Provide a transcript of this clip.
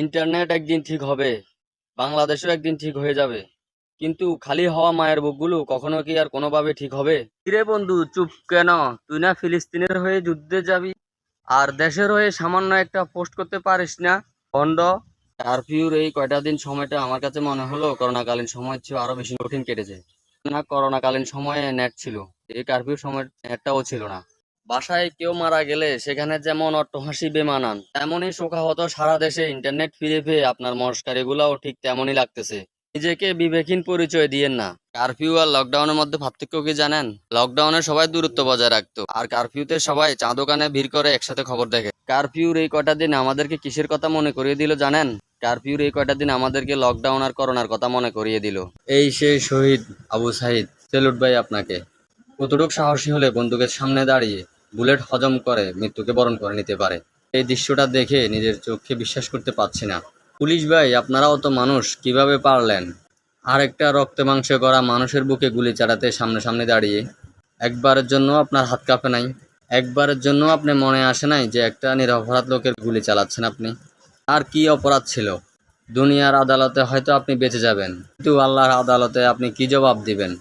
Internet একদিন ঠিক হবে, বাংলাদেশও একদিন ঠিক হয়ে যাবে, কিন্তু খালি হওয়া মায়ের বুকগুলো কখনো কি আর কোনোভাবে ঠিক হবে? কিরে বন্ধু, চুপ কেন? তুই না ফিলিস্তিনের হয়ে যুদ্ধে যাবি, আর দেশের হয়ে সামান্য একটা পোস্ট করতে পারিস না? বন্ড। কারফিউর এই কয়টা দিন সময়টা আমার কাছে মনে হলো করোনাকালীন সময় চেয়ে আরো বেশি কঠিন কেটেছে। না, করোনাকালীন সময়ে নেট ছিল, এই কারফিউর সময় নেটটাও ছিল না। বাসায় কেউ মারা গেলে সেখানে যেমন অট্টহাসি বেমানান, তেমনই শোকাহত সারা দেশে ইন্টারনেট ফিরে পেয়ে আপনার মস্কারি গুলাও ঠিক তেমনই লাগতেছে। নিজেকে বিবেকহীন পরিচয় দিয়েন না। কারফিউ আর লকডাউনের মধ্যে পার্থক্য কি জানেন? লকডাউনে সবাই দূরত্ব বজায় রাখতো, আর কারফিউতে সবাই চা দোকানে ভিড় করে একসাথে খবর দেখে। কারফিউর এই কয়টা দিন আমাদেরকে কিসের কথা মনে করিয়ে দিল জানেন? কারফিউর এই কয়টা দিন আমাদেরকে লকডাউন আর করোনার কথা মনে করিয়ে দিল। এই সেই শহীদ আবু সাইদ, সেলুট ভাই আপনাকে। কতটুক সাহসী হলে বন্দুকের সামনে দাঁড়িয়ে বুলেট হজম করে মৃত্যুকে বরণ করে নিতে পারে। এই দৃশ্যটা দেখে নিজের চোখে বিশ্বাস করতে পারছি না। পুলিশ ভাই, আপনারাও তো মানুষ, কিভাবে পারলেন আরেকটা রক্তে মাংসে গড়া মানুষের বুকে গুলি চালাতে সামনে সামনে দাঁড়িয়ে? একবারের জন্য আপনার হাত কাঁপে নাই? একবারের জন্য আপনি মনে আসে নাই যে একটা নিরপরাধ লোকের গুলি চালাচ্ছেন আপনি? আর কি অপরাধ ছিল? দুনিয়ার আদালতে হয়তো আপনি বেঁচে যাবেন, কিন্তু আল্লাহর আদালতে আপনি কি জবাব দিবেন?